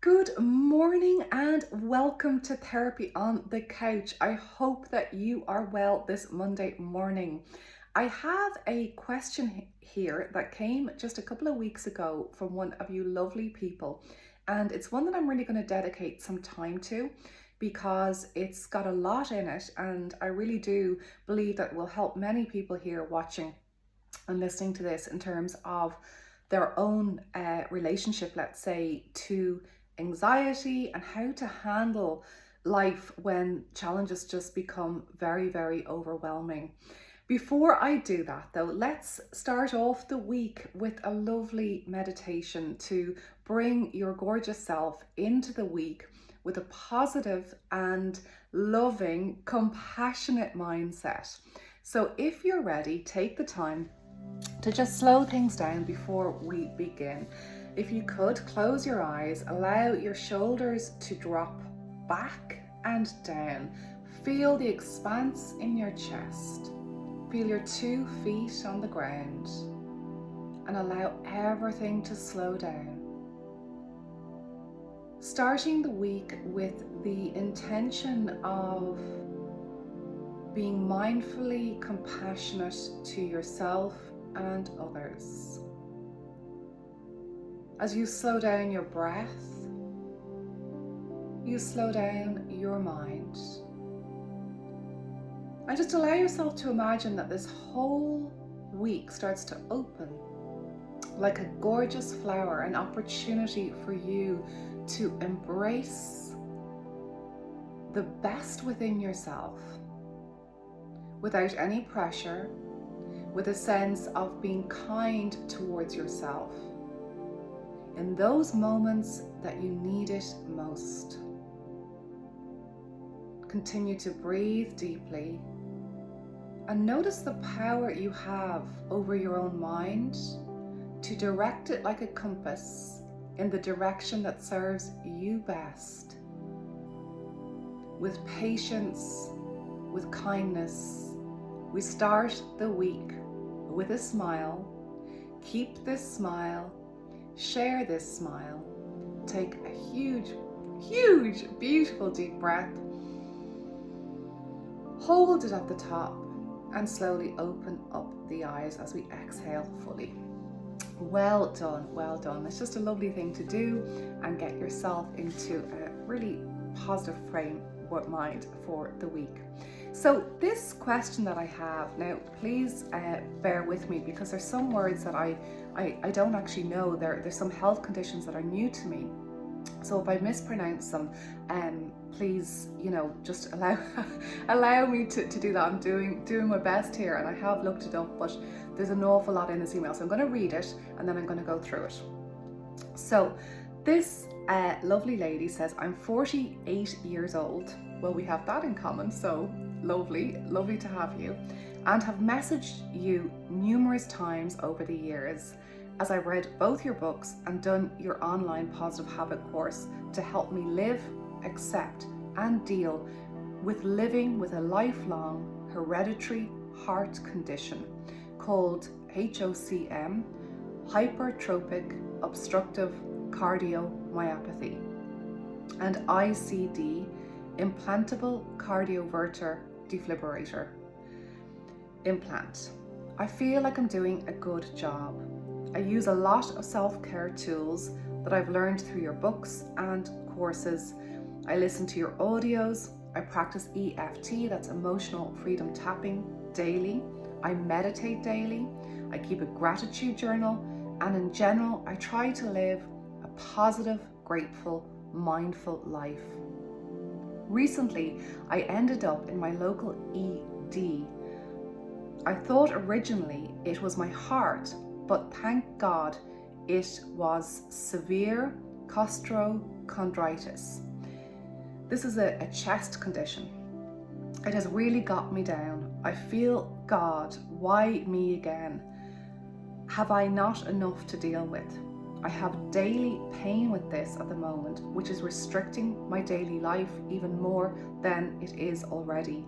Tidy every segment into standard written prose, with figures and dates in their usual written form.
Good morning and welcome to Therapy on the Couch. I hope that you are well this Monday morning. I have a question here that came just a couple of weeks ago from one of you lovely people, and it's one that I'm really going to dedicate some time to because it's got a lot in it, and I really do believe that it will help many people here watching and listening to this in terms of their own relationship, let's say, to anxiety and how to handle life when challenges just become very, very overwhelming. Before I do that though, let's start off the week with a lovely meditation to bring your gorgeous self into the week with a positive and loving, compassionate mindset. So if you're ready, take the time to just slow things down before we begin. If you could, close your eyes, allow your shoulders to drop back and down. Feel the expanse in your chest. Feel your 2 feet on the ground and allow everything to slow down. Starting the week with the intention of being mindfully compassionate to yourself and others. As you slow down your breath, you slow down your mind. And just allow yourself to imagine that this whole week starts to open like a gorgeous flower, an opportunity for you to embrace the best within yourself without any pressure, with a sense of being kind towards yourself in those moments that you need it most. Continue to breathe deeply and notice the power you have over your own mind to direct it like a compass in the direction that serves you best. With patience, with kindness, we start the week with a smile. Keep this smile, share this smile. Take a huge, beautiful deep breath. Hold it at the top and slowly open up the eyes as we exhale fully. Well done, well done. It's just a lovely thing to do and get yourself into a really positive frame of mind for the week. So this question that I have now, please bear with me because there's some words that I don't actually know. There's some health conditions that are new to me. So if I mispronounce them, please, just allow me to do that. I'm doing my best here, and I have looked it up, but there's an awful lot in this email. So I'm going to read it and then I'm going to go through it. So this lovely lady says, I'm 48 years old. Well, we have that in common, so lovely to have you, and have messaged you numerous times over the years as I've read both your books and done your online positive habit course to help me live, accept and deal with living with a lifelong hereditary heart condition called HOCM, hypertrophic obstructive cardiomyopathy, and ICD, implantable cardioverter defibrillator implant. I feel like I'm doing a good job. I use a lot of self-care tools that I've learned through your books and courses. I listen to your audios. I practice EFT, that's emotional freedom tapping, daily. I meditate daily. I keep a gratitude journal, and in general, I try to live a positive, grateful, mindful life. Recently, I ended up in my local ED. I thought originally it was my heart, but thank God it was severe costochondritis. This is a chest condition. It has really got me down. I feel, God, why me again? Have I not enough to deal with? I have daily pain with this at the moment, which is restricting my daily life even more than it is already.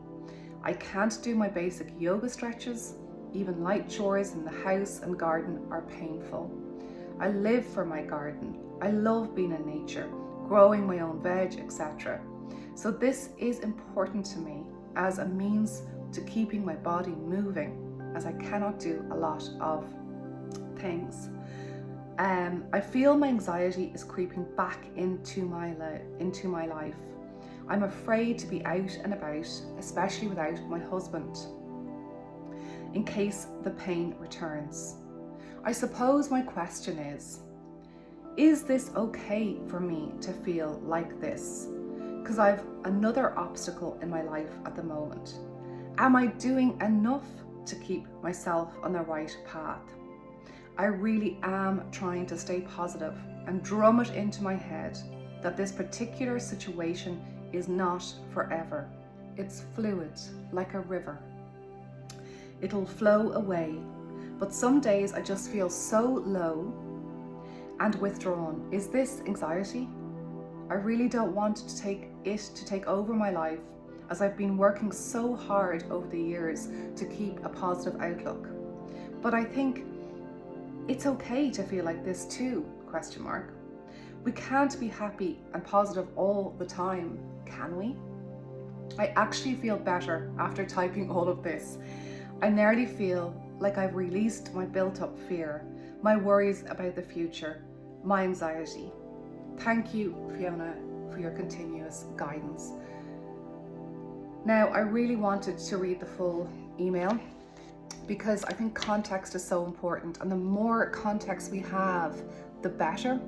I can't do my basic yoga stretches. Even light chores in the house and garden are painful. I live for my garden. I love being in nature, growing my own veg, etc. So this is important to me as a means to keeping my body moving, as I cannot do a lot of things. I feel my anxiety is creeping back into my life. I'm afraid to be out and about, especially without my husband, in case the pain returns. I suppose my question is this okay for me to feel like this? Because I've another obstacle in my life at the moment. Am I doing enough to keep myself on the right path? I really am trying to stay positive and drum it into my head that this particular situation is not forever. It's fluid, like a river. It'll flow away, but some days I just feel so low and withdrawn. Is this anxiety? I really don't want to take over my life, as I've been working so hard over the years to keep a positive outlook. But I think it's okay to feel like this too, ? We can't be happy and positive all the time, can we? I actually feel better after typing all of this. I nearly feel like I've released my built-up fear, my worries about the future, my anxiety. Thank you, Fiona, for your continuous guidance. Now, I really wanted to read the full email because I think context is so important, and the more context we have, the better.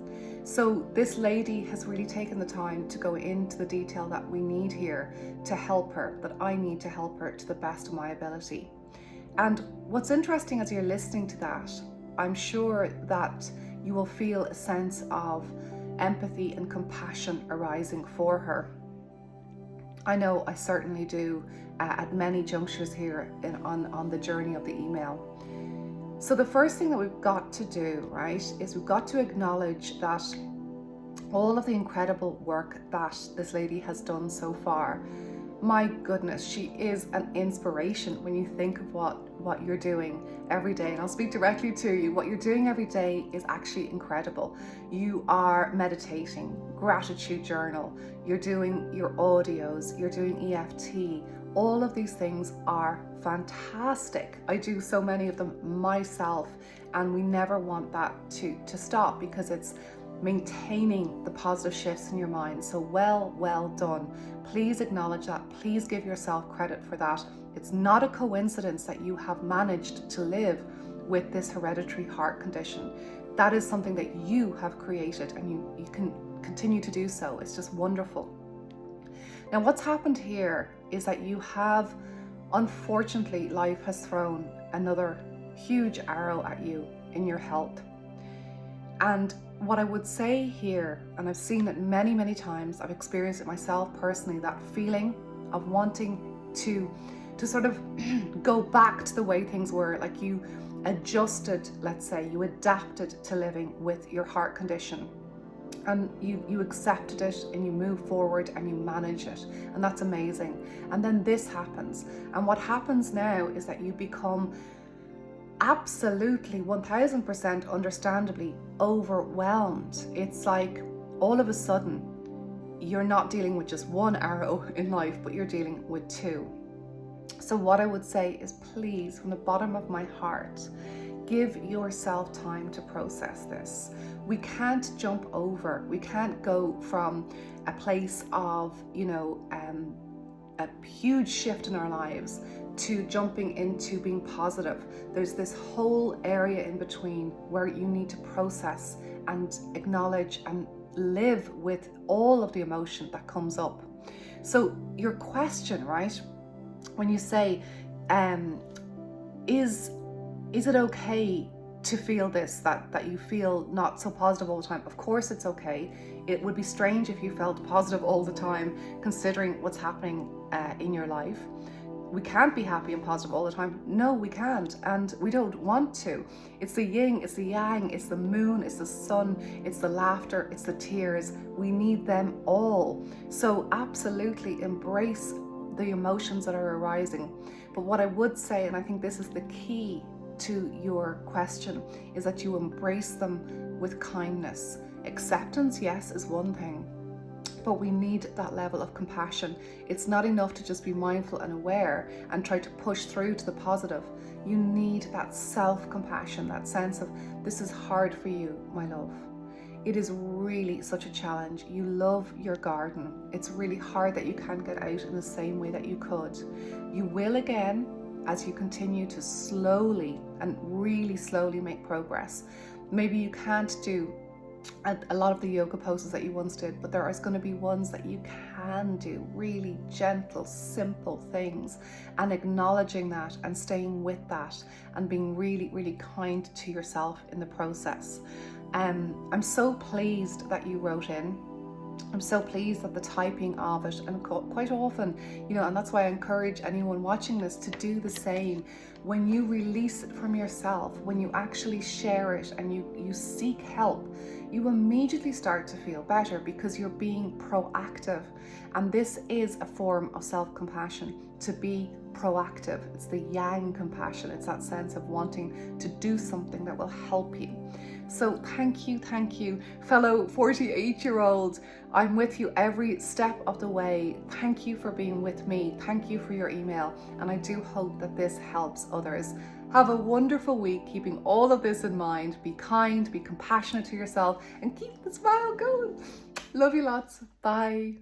So this lady has really taken the time to go into the detail that we need here to help her, that I need to help her to the best of my ability. And what's interesting as you're listening to that, I'm sure that you will feel a sense of empathy and compassion arising for her. I know I certainly do at many junctures here on the journey of the email. So the first thing that we've got to do, right, is we've got to acknowledge that all of the incredible work that this lady has done so far, my goodness, she is an inspiration when you think of what you're doing every day. And I'll speak directly to you. What you're doing every day is actually incredible. You are meditating, gratitude journal, you're doing your audios, you're doing EFT. All of these things are fantastic. I do so many of them myself, and we never want that to stop, because it's maintaining the positive shifts in your mind. So well done. Please acknowledge that. Please give yourself credit for that. It's not a coincidence that you have managed to live with this hereditary heart condition. That is something that you have created, and you can continue to do so. It's just wonderful. Now, what's happened here is that you have, unfortunately, life has thrown another huge arrow at you in your health. And what I would say here, and I've seen it many times, I've experienced it myself personally, that feeling of wanting to sort of go back to the way things were, like you adjusted, let's say, you adapted to living with your heart condition. And you accepted it, and you move forward, and you manage it, and that's amazing. And then this happens, and what happens now is that you become absolutely 1000% understandably overwhelmed. It's like all of a sudden you're not dealing with just one arrow in life, but you're dealing with two. So what I would say is, please, from the bottom of my heart, give yourself time to process this. We can't jump over. We can't go from a place of, a huge shift in our lives to jumping into being positive. There's this whole area in between where you need to process and acknowledge and live with all of the emotion that comes up. So your question, right, when you say, is it okay to feel this, that you feel not so positive all the time? Of course it's okay. It would be strange if you felt positive all the time, considering what's happening in your life. We can't be happy and positive all the time. No, we can't, and we don't want to. It's the yin, it's the yang, it's the moon, it's the sun, it's the laughter, it's the tears. We need them all. So absolutely embrace the emotions that are arising. But what I would say, and I think this is the key to your question, is that you embrace them with kindness. Acceptance, yes, is one thing, but we need that level of compassion. It's not enough to just be mindful and aware and try to push through to the positive. You need that self-compassion, that sense of, this is hard for you, my love. It is really such a challenge. You love your garden. It's really hard that you can't get out in the same way that you could. You will again as you continue to slowly and really slowly make progress. Maybe you can't do a lot of the yoga poses that you once did, but there is going to be ones that you can do, really gentle, simple things, and acknowledging that and staying with that and being really, really kind to yourself in the process. I'm so pleased that you wrote in. I'm so pleased that the typing of it, and quite often, and that's why I encourage anyone watching this to do the same. When you release it from yourself, when you actually share it and you seek help, you immediately start to feel better because you're being proactive. And this is a form of self-compassion, to be proactive. It's the yang compassion. It's that sense of wanting to do something that will help you. So thank you, fellow 48-year-old. I'm with you every step of the way. Thank you for being with me. Thank you for your email. And I do hope that this helps others. Have a wonderful week, keeping all of this in mind. Be kind, be compassionate to yourself, and keep the smile going. Love you lots. Bye.